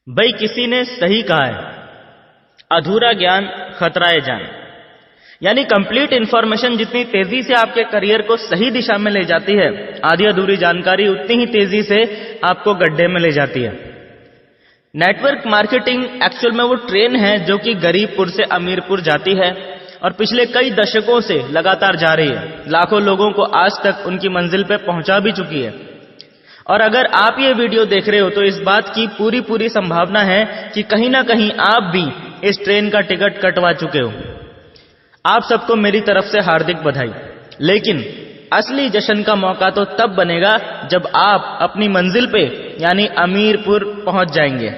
भाई किसी ने सही कहा है, अधूरा ज्ञान खतराए जान। यानी कंप्लीट इंफॉर्मेशन जितनी तेजी से आपके करियर को सही दिशा में ले जाती है, आधी अधूरी जानकारी उतनी ही तेजी से आपको गड्ढे में ले जाती है। नेटवर्क मार्केटिंग एक्चुअल में वो ट्रेन है जो कि गरीबपुर से अमीरपुर जाती है और पिछले कई दशकों से लगातार जा रही है। लाखों लोगों को आज तक उनकी मंजिल पे पहुंचा भी चुकी है। और अगर आप ये वीडियो देख रहे हो तो इस बात की पूरी संभावना है कि कहीं ना कहीं आप भी इस ट्रेन का टिकट कटवा चुके हो। आप सबको मेरी तरफ से हार्दिक बधाई। लेकिन असली जश्न का मौका तो तब बनेगा जब आप अपनी मंजिल पे यानी अमीरपुर पहुंच जाएंगे।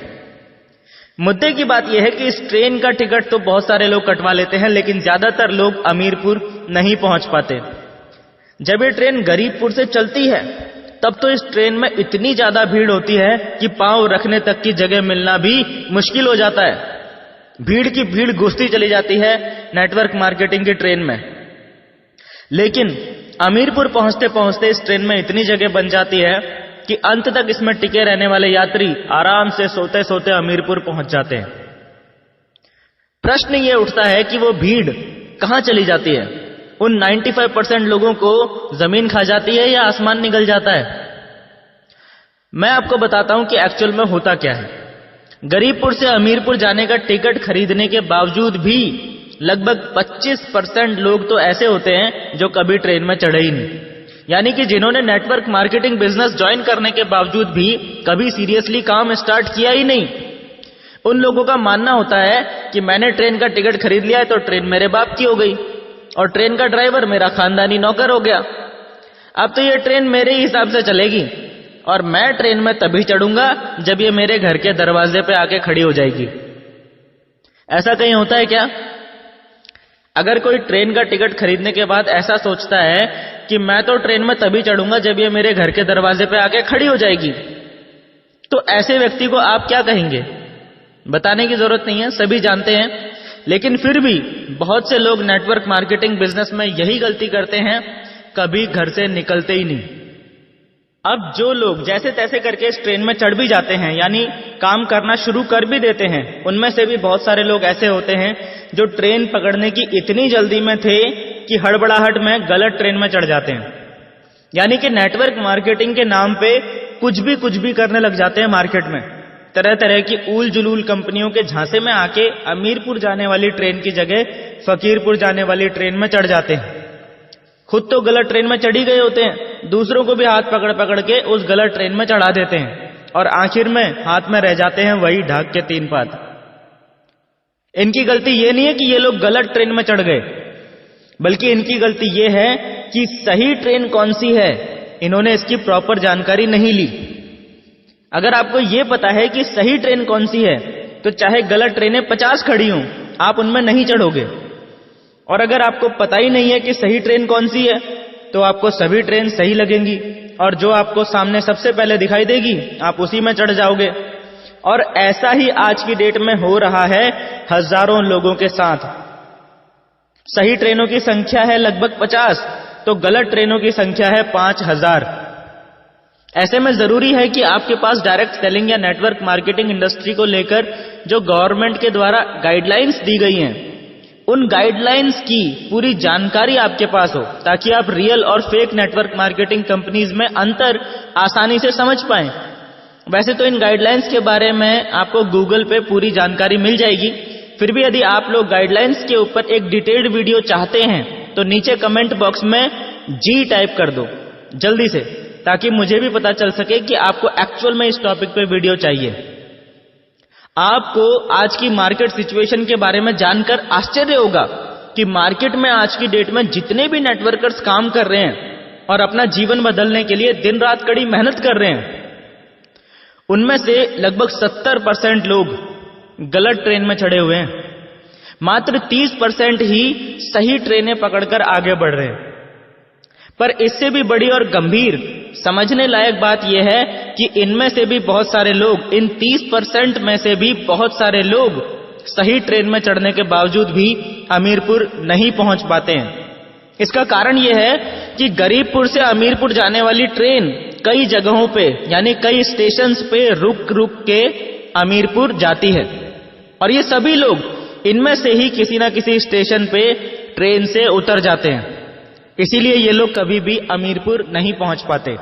मुद्दे की बात यह है कि इस ट्रेन का टिकट तो बहुत सारे लोग कटवा लेते हैं, लेकिन ज्यादातर लोग अमीरपुर नहीं पहुंच पाते। जब ये ट्रेन गरीबपुर से चलती है तब तो इस ट्रेन में इतनी ज्यादा भीड़ होती है कि पांव रखने तक की जगह मिलना भी मुश्किल हो जाता है। भीड़ की भीड़ घुसती चली जाती है नेटवर्क मार्केटिंग की ट्रेन में। लेकिन अमीरपुर पहुंचते पहुंचते इस ट्रेन में इतनी जगह बन जाती है कि अंत तक इसमें टिके रहने वाले यात्री आराम से सोते सोते अमीरपुर पहुंच जाते हैं। प्रश्न ये उठता है कि वो भीड़ कहां चली जाती है? उन 95% लोगों को जमीन खा जाती है या आसमान निगल जाता है? मैं आपको बताता हूं कि एक्चुअल में होता क्या है। गरीबपुर से अमीरपुर जाने का टिकट खरीदने के बावजूद भी लगभग 25% लोग तो ऐसे होते हैं जो कभी ट्रेन में चढ़े ही नहीं। यानी कि जिन्होंने नेटवर्क मार्केटिंग बिजनेस ज्वाइन करने के बावजूद भी कभी सीरियसली काम स्टार्ट किया ही नहीं। उन लोगों का मानना होता है कि मैंने ट्रेन का टिकट खरीद लिया है तो ट्रेन मेरे बाप की हो गई और ट्रेन का ड्राइवर मेरा खानदानी नौकर हो गया। अब तो ये ट्रेन मेरे हिसाब से चलेगी और मैं ट्रेन में तभी चढ़ूंगा जब ये मेरे घर के दरवाजे पे आके खड़ी हो जाएगी। ऐसा कहीं होता है क्या? अगर कोई ट्रेन का टिकट खरीदने के बाद ऐसा सोचता है कि मैं तो ट्रेन में तभी चढ़ूंगा जब ये मेरे घर के दरवाजे पे आके खड़ी हो जाएगी, तो ऐसे व्यक्ति को आप क्या कहेंगे? बताने की जरूरत नहीं है, सभी जानते हैं। लेकिन फिर भी बहुत से लोग नेटवर्क मार्केटिंग बिजनेस में यही गलती करते हैं, कभी घर से निकलते ही नहीं। अब जो लोग जैसे तैसे करके इस ट्रेन में चढ़ भी जाते हैं, यानी काम करना शुरू कर भी देते हैं, उनमें से भी बहुत सारे लोग ऐसे होते हैं जो ट्रेन पकड़ने की इतनी जल्दी में थे कि हड़बड़ाहट में गलत ट्रेन में चढ़ जाते हैं। यानी कि नेटवर्क मार्केटिंग के नाम पे कुछ भी करने लग जाते हैं मार्केट में। तरह तरह की ऊल जुलूल कंपनियों के झांसे में आके अमीरपुर जाने वाली ट्रेन की जगह फकीरपुर जाने वाली ट्रेन में चढ़ जाते हैं। खुद तो गलत ट्रेन में चढ़ी गए होते हैं, दूसरों को भी हाथ पकड़ के उस गलत ट्रेन में चढ़ा देते हैं और आखिर में हाथ में रह जाते हैं वही ढाक के 3 पात। इनकी गलती ये नहीं है कि ये लोग गलत ट्रेन में चढ़ गए, बल्कि इनकी गलती ये है कि सही ट्रेन कौन सी है, इन्होंने इसकी प्रॉपर जानकारी नहीं ली। अगर आपको ये पता है कि सही ट्रेन कौन सी है तो चाहे गलत ट्रेनें 50 खड़ी हों, आप उनमें नहीं चढ़ोगे। और अगर आपको पता ही नहीं है कि सही ट्रेन कौन सी है तो आपको सभी ट्रेन सही लगेंगी और जो आपको सामने सबसे पहले दिखाई देगी आप उसी में चढ़ जाओगे। और ऐसा ही आज की डेट में हो रहा है हजारों लोगों के साथ। सही ट्रेनों की संख्या है लगभग 50 तो गलत ट्रेनों की संख्या है 5000। ऐसे में जरूरी है कि आपके पास डायरेक्ट सेलिंग या नेटवर्क मार्केटिंग इंडस्ट्री को लेकर जो गवर्नमेंट के द्वारा गाइडलाइंस दी गई हैं, उन गाइडलाइंस की पूरी जानकारी आपके पास हो, ताकि आप रियल और फेक नेटवर्क मार्केटिंग कंपनीज में अंतर आसानी से समझ पाएं। वैसे तो इन गाइडलाइंस के बारे में आपको गूगल पे पूरी जानकारी मिल जाएगी, फिर भी यदि आप लोग गाइडलाइंस के ऊपर एक डिटेल्ड वीडियो चाहते हैं तो नीचे कमेंट बॉक्स में जी टाइप कर दो जल्दी से, ताकि मुझे भी पता चल सके कि आपको एक्चुअल में इस टॉपिक पे वीडियो चाहिए। आपको आज की मार्केट सिचुएशन के बारे में जानकर आश्चर्य होगा कि मार्केट में आज की डेट में जितने भी नेटवर्कर्स काम कर रहे हैं और अपना जीवन बदलने के लिए दिन रात कड़ी मेहनत कर रहे हैं, उनमें से लगभग 70% लोग गलत ट्रेन में चढ़े हुए हैं। मात्र 30% ही सही ट्रेनें पकड़कर आगे बढ़ रहे हैं। पर इससे भी बड़ी और गंभीर समझने लायक बात यह है कि इनमें से भी बहुत सारे लोग, इन 30% में से भी बहुत सारे लोग सही ट्रेन में चढ़ने के बावजूद भी अमीरपुर नहीं पहुंच पाते हैं। इसका कारण यह है कि गरीबपुर से अमीरपुर जाने वाली ट्रेन कई जगहों पे यानी कई स्टेशंस पे रुक के अमीरपुर जाती है। और ये सभी लोग इनमें से ही किसी ना किसी स्टेशन पे ट्रेन से उतर जाते हैं, इसीलिए ये लोग कभी भी अमीरपुर नहीं पहुंच पाते।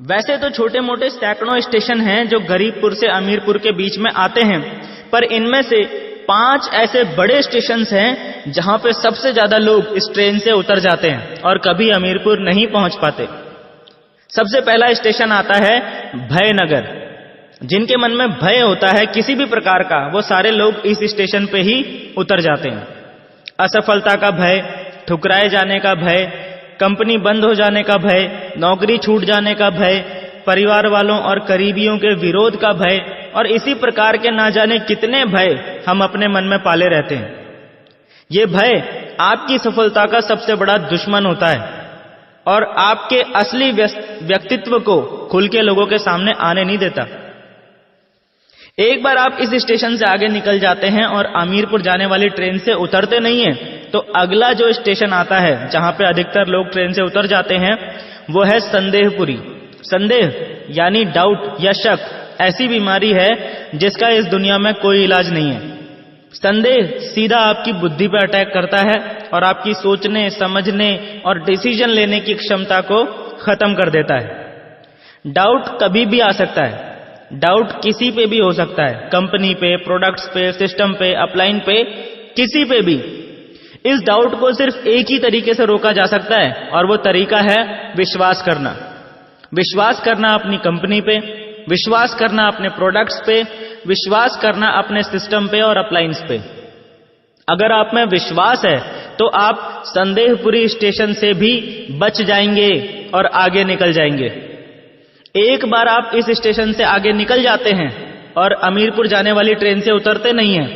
वैसे तो छोटे मोटे सैकड़ों स्टेशन हैं जो गरीबपुर से अमीरपुर के बीच में आते हैं, पर इनमें से 5 ऐसे बड़े स्टेशन हैं जहां पे सबसे ज्यादा लोग इस ट्रेन से उतर जाते हैं और कभी अमीरपुर नहीं पहुंच पाते। सबसे पहला स्टेशन आता है भयनगर। जिनके मन में भय होता है किसी भी प्रकार का, वो सारे लोग इस स्टेशन पे ही उतर जाते हैं। असफलता का भय, ठुकराए जाने का भय, कंपनी बंद हो जाने का भय, नौकरी छूट जाने का भय, परिवार वालों और करीबियों के विरोध का भय, और इसी प्रकार के ना जाने कितने भय हम अपने मन में पाले रहते हैं। ये भय आपकी सफलता का सबसे बड़ा दुश्मन होता है और आपके असली व्यक्तित्व को खुल के लोगों के सामने आने नहीं देता। एक बार आप इस स्टेशन से आगे निकल जाते हैं और अमीरपुर जाने वाली ट्रेन से उतरते नहीं हैं, तो अगला जो स्टेशन आता है जहां पे अधिकतर लोग ट्रेन से उतर जाते हैं वो है संदेहपुरी। संदेह यानी डाउट या शक ऐसी बीमारी है जिसका इस दुनिया में कोई इलाज नहीं है। संदेह सीधा आपकी बुद्धि पर अटैक करता है और आपकी सोचने, समझने और डिसीजन लेने की क्षमता को खत्म कर देता है। डाउट कभी भी आ सकता है, डाउट किसी पे भी हो सकता है, कंपनी पे, प्रोडक्ट्स पे, सिस्टम पे, अपलाइन पे, किसी पे भी। इस डाउट को सिर्फ एक ही तरीके से रोका जा सकता है और वो तरीका है विश्वास करना। विश्वास करना अपनी कंपनी पे, विश्वास करना अपने प्रोडक्ट्स पे, विश्वास करना अपने सिस्टम पे और अपलाइंस पे। अगर आप में विश्वास है तो आप संदेहपुरी स्टेशन से भी बच जाएंगे और आगे निकल जाएंगे। एक बार आप इस स्टेशन से आगे निकल जाते हैं और अमीरपुर जाने वाली ट्रेन से उतरते नहीं हैं,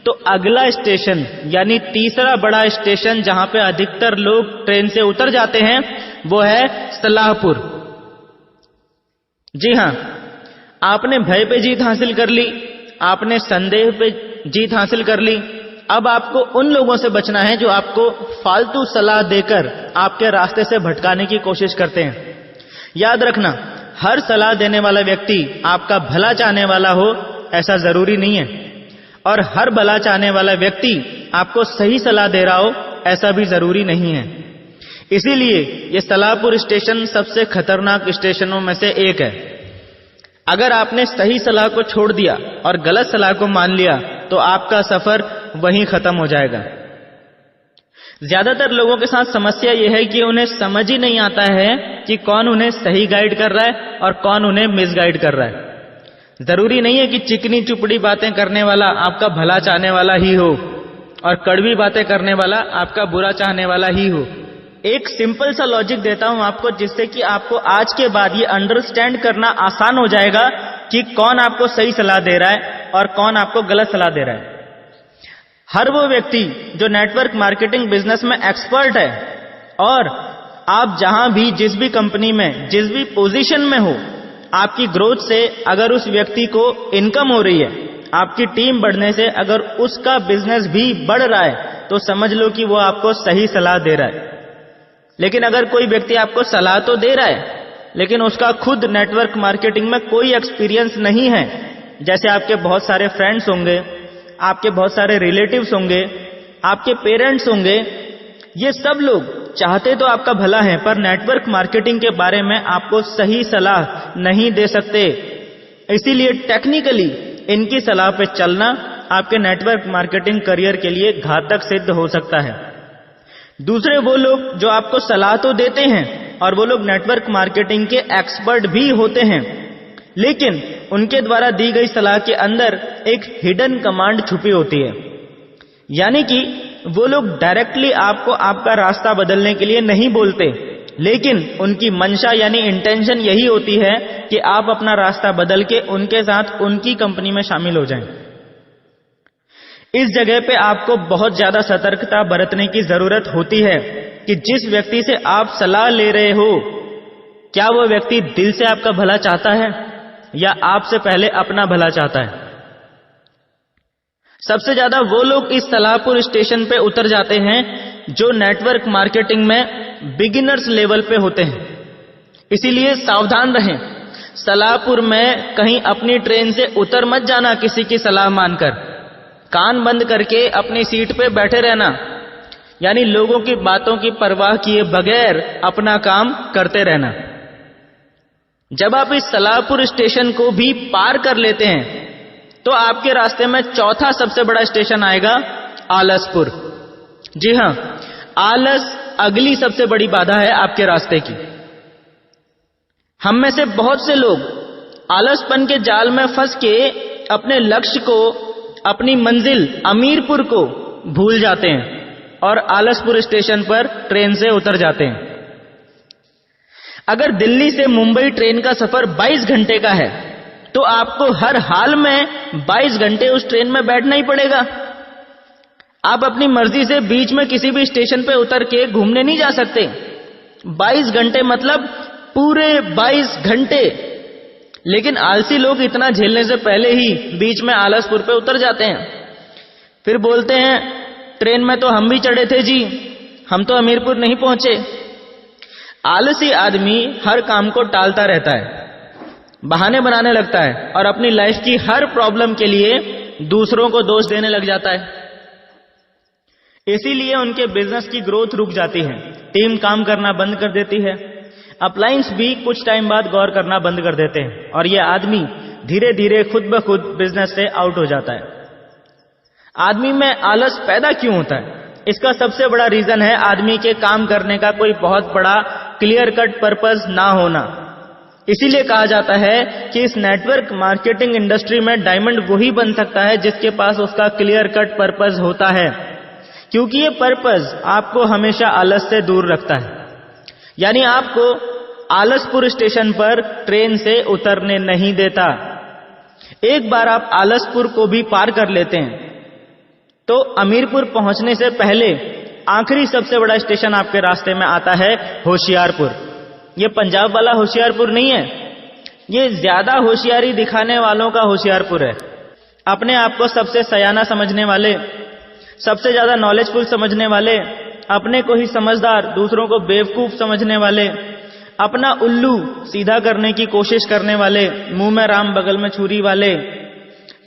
तो अगला स्टेशन यानी तीसरा बड़ा स्टेशन जहां पे अधिकतर लोग ट्रेन से उतर जाते हैं वो है सलाहपुर। जी हां, आपने भय पे जीत हासिल कर ली, आपने संदेह पे जीत हासिल कर ली। अब आपको उन लोगों से बचना है जो आपको फालतू सलाह देकर आपके रास्ते से भटकाने की कोशिश करते हैं। याद रखना, हर सलाह देने वाला व्यक्ति आपका भला चाहने वाला हो ऐसा जरूरी नहीं है, और हर भला चाहने वाला व्यक्ति आपको सही सलाह दे रहा हो ऐसा भी जरूरी नहीं है। इसीलिए ये सलाहपुर स्टेशन सबसे खतरनाक स्टेशनों में से एक है। अगर आपने सही सलाह को छोड़ दिया और गलत सलाह को मान लिया तो आपका सफर वहीं खत्म हो जाएगा। ज्यादातर लोगों के साथ समस्या यह है कि उन्हें समझ ही नहीं आता है कि कौन उन्हें सही गाइड कर रहा है और कौन उन्हें मिसगाइड कर रहा है। जरूरी नहीं है कि चिकनी चुपड़ी बातें करने वाला आपका भला चाहने वाला ही हो और कड़वी बातें करने वाला आपका बुरा चाहने वाला ही हो। एक सिंपल सा लॉजिक देता हूं आपको, जिससे कि आपको आज के बाद ये अंडरस्टैंड करना आसान हो जाएगा कि कौन आपको सही सलाह दे रहा है और कौन आपको गलत सलाह दे रहा है। हर वो व्यक्ति जो नेटवर्क मार्केटिंग बिजनेस में एक्सपर्ट है, और आप जहां भी, जिस भी कंपनी में, जिस भी पोजीशन में हो, आपकी ग्रोथ से अगर उस व्यक्ति को इनकम हो रही है, आपकी टीम बढ़ने से अगर उसका बिजनेस भी बढ़ रहा है, तो समझ लो कि वो आपको सही सलाह दे रहा है। लेकिन अगर कोई व्यक्ति आपको सलाह तो दे रहा है लेकिन उसका खुद नेटवर्क मार्केटिंग में कोई एक्सपीरियंस नहीं है, जैसे आपके बहुत सारे फ्रेंड्स होंगे, आपके बहुत सारे रिलेटिव्स होंगे, आपके पेरेंट्स होंगे, ये सब लोग चाहते तो आपका भला है पर नेटवर्क मार्केटिंग के बारे में आपको सही सलाह नहीं दे सकते। इसीलिए टेक्निकली इनकी सलाह पे चलना आपके नेटवर्क मार्केटिंग करियर के लिए घातक सिद्ध हो सकता है। दूसरे वो लोग जो आपको सलाह तो देते हैं और वो लोग नेटवर्क मार्केटिंग के एक्सपर्ट भी होते हैं, लेकिन उनके द्वारा दी गई सलाह के अंदर एक हिडन कमांड छुपी होती है। यानी कि वो लोग डायरेक्टली आपको आपका रास्ता बदलने के लिए नहीं बोलते, लेकिन उनकी मंशा यानी इंटेंशन यही होती है कि आप अपना रास्ता बदल के उनके साथ उनकी कंपनी में शामिल हो जाएं। इस जगह पे आपको बहुत ज्यादा सतर्कता बरतने की जरूरत होती है कि जिस व्यक्ति से आप सलाह ले रहे हो, क्या वो व्यक्ति दिल से आपका भला चाहता है या आपसे पहले अपना भला चाहता है। सबसे ज्यादा वो लोग इस सलाहपुर स्टेशन पे उतर जाते हैं जो नेटवर्क मार्केटिंग में बिगिनर्स लेवल पे होते हैं। इसीलिए सावधान रहें। सलाहपुर में कहीं अपनी ट्रेन से उतर मत जाना किसी की सलाह मानकर। कान बंद करके अपनी सीट पे बैठे रहना, यानी लोगों की बातों की परवाह किए बगैर अपना काम करते रहना। जब आप इस सलाहपुर स्टेशन को भी पार कर लेते हैं तो आपके रास्ते में चौथा सबसे बड़ा स्टेशन आएगा आलसपुर। जी हां, आलस अगली सबसे बड़ी बाधा है आपके रास्ते की। हम में से बहुत से लोग आलसपन के जाल में फंस के अपने लक्ष्य को, अपनी मंजिल अमीरपुर को भूल जाते हैं और आलसपुर स्टेशन पर ट्रेन से उतर जाते हैं। अगर दिल्ली से मुंबई ट्रेन का सफर 22 घंटे का है तो आपको हर हाल में 22 घंटे उस ट्रेन में बैठना ही पड़ेगा। आप अपनी मर्जी से बीच में किसी भी स्टेशन पे उतर के घूमने नहीं जा सकते। 22 घंटे मतलब पूरे 22 घंटे। लेकिन आलसी लोग इतना झेलने से पहले ही बीच में आलसपुर पे उतर जाते हैं। फिर बोलते हैं ट्रेन में तो हम भी चढ़े थे जी, हम तो अमीरपुर नहीं पहुंचे। आलसी आदमी हर काम को टालता रहता है, बहाने बनाने लगता है और अपनी लाइफ की हर प्रॉब्लम के लिए दूसरों को दोष देने लग जाता है। इसीलिए उनके बिजनेस की ग्रोथ रुक जाती है, टीम काम करना बंद कर देती है, अपलायंस भी कुछ टाइम बाद गौर करना बंद कर देते हैं और यह आदमी धीरे धीरे खुद ब खुद बिजनेस से आउट हो जाता है। आदमी में आलस पैदा क्यों होता है? इसका सबसे बड़ा रीजन है आदमी के काम करने का कोई बहुत बड़ा क्लियर कट पर्पस ना होना। इसीलिए कहा जाता है कि इस नेटवर्क मार्केटिंग इंडस्ट्री में डायमंड वही बन सकता है जिसके पास उसका क्लियर कट पर्पस होता है, क्योंकि ये पर्पस आपको हमेशा आलस से दूर रखता है। यानी आपको आलसपुर स्टेशन पर ट्रेन से उतरने नहीं देता। एक बार आप आलसपुर को भी पार कर लेते हैं तो अमीरपुर पहुंचने से पहले आखिरी सबसे बड़ा स्टेशन आपके रास्ते में आता है होशियारपुर। ये पंजाब वाला होशियारपुर नहीं है, ये ज्यादा होशियारी दिखाने वालों का होशियारपुर है। अपने आप को सबसे सयाना समझने वाले, सबसे ज्यादा नॉलेजफुल समझने वाले, अपने को ही समझदार दूसरों को बेवकूफ समझने वाले, अपना उल्लू सीधा करने की कोशिश करने वाले, मुंह में राम बगल में छुरी वाले,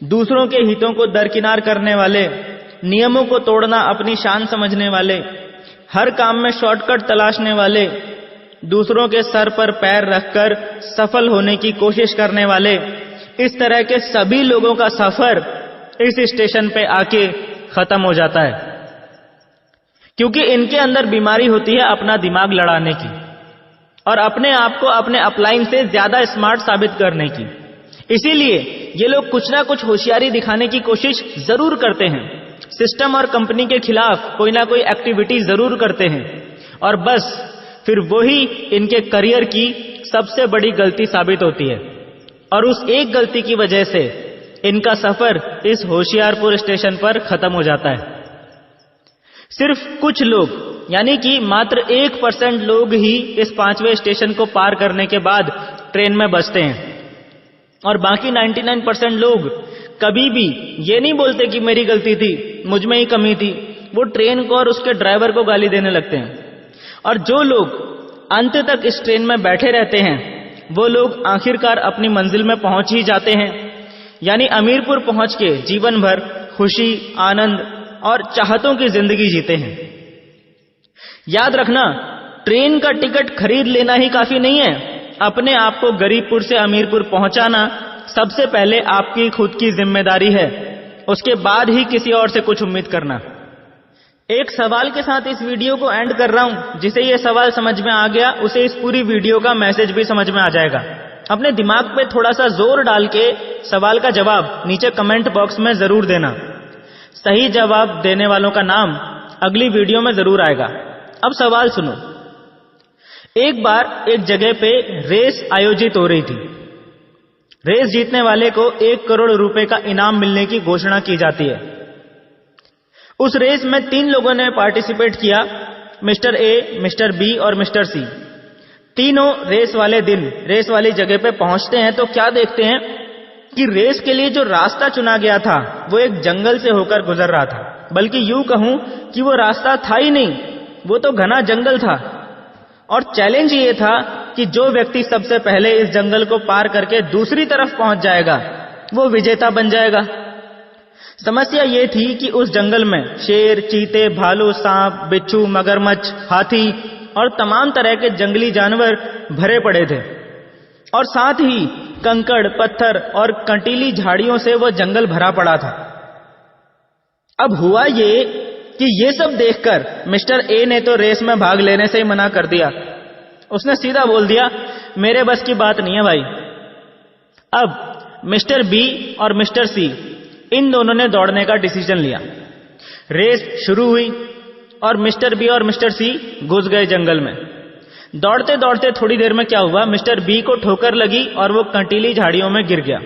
दूसरों के हितों को दरकिनार करने वाले, नियमों को तोड़ना अपनी शान समझने वाले, हर काम में शॉर्टकट तलाशने वाले, दूसरों के सर पर पैर रखकर सफल होने की कोशिश करने वाले, इस तरह के सभी लोगों का सफर इस स्टेशन पे आके खत्म हो जाता है, क्योंकि इनके अंदर बीमारी होती है अपना दिमाग लड़ाने की और अपने आप को अपने अपलाइन से ज्यादा स्मार्ट साबित करने की। इसीलिए ये लोग कुछ ना कुछ होशियारी दिखाने की कोशिश जरूर करते हैं, सिस्टम और कंपनी के खिलाफ कोई ना कोई एक्टिविटी जरूर करते हैं और बस फिर वही इनके करियर की सबसे बड़ी गलती साबित होती है और उस एक गलती की वजह से इनका सफर इस होशियारपुर स्टेशन पर खत्म हो जाता है। सिर्फ कुछ लोग यानी कि मात्र 1% लोग ही इस 5वें स्टेशन को पार करने के बाद ट्रेन में बसते हैं और बाकी 99% लोग कभी भी ये नहीं बोलते कि मेरी गलती थी, मुझ में ही कमी थी। वो ट्रेन को और उसके ड्राइवर को गाली देने लगते हैं। और जो लोग अंत तक इस ट्रेन में बैठे रहते हैं वो लोग आखिरकार अपनी मंजिल में पहुंच ही जाते हैं, यानी अमीरपुर पहुंच के जीवन भर खुशी, आनंद और चाहतों की जिंदगी जीते हैं। याद रखना, ट्रेन का टिकट खरीद लेना ही काफी नहीं है। अपने आप को गरीबपुर से अमीरपुर पहुंचाना सबसे पहले आपकी खुद की जिम्मेदारी है, उसके बाद ही किसी और से कुछ उम्मीद करना। एक सवाल के साथ इस वीडियो को एंड कर रहा हूं। जिसे ये सवाल समझ में आ गया उसे इस पूरी वीडियो का मैसेज भी समझ में आ जाएगा। अपने दिमाग पे थोड़ा सा जोर डाल के सवाल का जवाब नीचे कमेंट बॉक्स में जरूर देना। सही जवाब देने वालों का नाम अगली वीडियो में जरूर आएगा। अब सवाल सुनो। एक बार एक जगह पे रेस आयोजित हो रही थी। रेस जीतने वाले को 1 करोड़ रुपए का इनाम मिलने की घोषणा की जाती है। उस रेस में 3 लोगों ने पार्टिसिपेट किया, मिस्टर ए, मिस्टर बी और मिस्टर सी। तीनों रेस वाले दिन रेस वाली जगह पे पहुंचते हैं तो क्या देखते हैं कि रेस के लिए जो रास्ता चुना गया था वो एक जंगल से होकर गुजर रहा था। बल्कि यूं कहूं कि वो रास्ता था ही नहीं, वो तो घना जंगल था। और चैलेंज ये था कि जो व्यक्ति सबसे पहले इस जंगल को पार करके दूसरी तरफ पहुंच जाएगा वो विजेता बन जाएगा। समस्या ये थी कि उस जंगल में शेर, चीते, भालू, सांप, बिच्छू, मगरमच्छ, हाथी और तमाम तरह के जंगली जानवर भरे पड़े थे और साथ ही कंकड़, पत्थर और कंटीली झाड़ियों से वो जंगल भरा पड़ा था। अब हुआ ये कि ये सब देखकर मिस्टर ए ने तो रेस में भाग लेने से ही मना कर दिया। उसने सीधा बोल दिया, मेरे बस की बात नहीं है भाई। अब मिस्टर बी और मिस्टर सी इन दोनों ने दौड़ने का डिसीजन लिया। रेस शुरू हुई और मिस्टर बी और मिस्टर सी घुस गए जंगल में। दौड़ते दौड़ते थोड़ी देर में क्या हुआ, मिस्टर बी को ठोकर लगी और वो कंटीली झाड़ियों में गिर गया।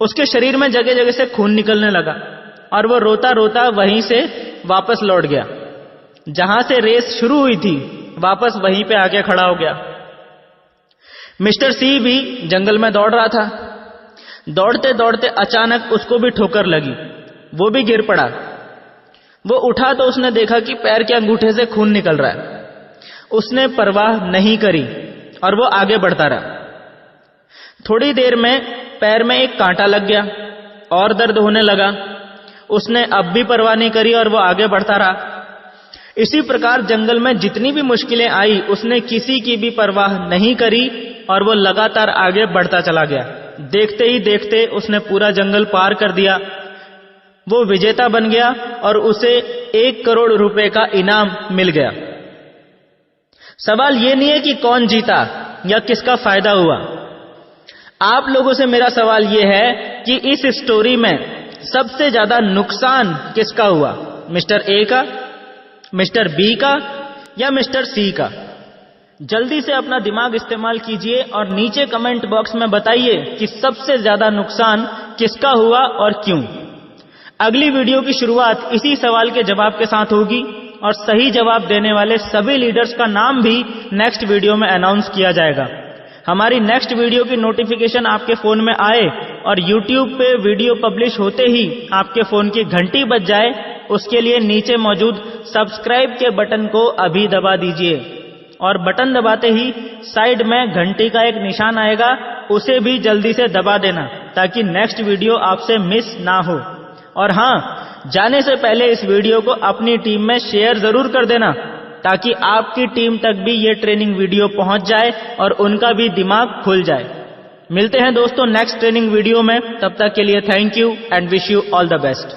उसके शरीर में जगह जगह से खून निकलने लगा और वो रोता रोता वहीं से वापस लौट गया। जहां से रेस शुरू हुई थी वापस वहीं पे आके खड़ा हो गया। मिस्टर सी भी जंगल में दौड़ रहा था। दौड़ते दौड़ते अचानक उसको भी ठोकर लगी, वो भी गिर पड़ा। वो उठा तो उसने देखा कि पैर के अंगूठे से खून निकल रहा है। उसने परवाह नहीं करी और वो आगे बढ़ता रहा। थोड़ी देर में पैर में एक कांटा लग गया और दर्द होने लगा। उसने अब भी परवाह नहीं करी और वो आगे बढ़ता रहा। इसी प्रकार जंगल में जितनी भी मुश्किलें आई उसने किसी की भी परवाह नहीं करी और वो लगातार आगे बढ़ता चला गया। देखते ही देखते उसने पूरा जंगल पार कर दिया। वो विजेता बन गया और उसे 1 करोड़ रुपए का इनाम मिल गया। सवाल ये नहीं है कि कौन जीता या किसका फायदा हुआ। आप लोगों से मेरा सवाल ये है कि इस स्टोरी में सबसे ज्यादा नुकसान किसका हुआ, मिस्टर ए का, मिस्टर बी का या मिस्टर सी का? जल्दी से अपना दिमाग इस्तेमाल कीजिए और नीचे कमेंट बॉक्स में बताइए कि सबसे ज्यादा नुकसान किसका हुआ और क्यों। अगली वीडियो की शुरुआत इसी सवाल के जवाब के साथ होगी और सही जवाब देने वाले सभी लीडर्स का नाम भी नेक्स्ट वीडियो में अनाउंस किया जाएगा। हमारी नेक्स्ट वीडियो की नोटिफिकेशन आपके फोन में आए और YouTube पे वीडियो पब्लिश होते ही आपके फोन की घंटी बज जाए, उसके लिए नीचे मौजूद सब्सक्राइब के बटन को अभी दबा दीजिए और बटन दबाते ही साइड में घंटी का एक निशान आएगा, उसे भी जल्दी से दबा देना ताकि नेक्स्ट वीडियो आपसे मिस ना हो। और हां, जाने से पहले इस वीडियो को अपनी टीम में शेयर जरूर कर देना ताकि आपकी टीम तक भी ये ट्रेनिंग वीडियो पहुंच जाए और उनका भी दिमाग खुल जाए। मिलते हैं दोस्तों नेक्स्ट ट्रेनिंग वीडियो में, तब तक के लिए thank you and wish you all the best.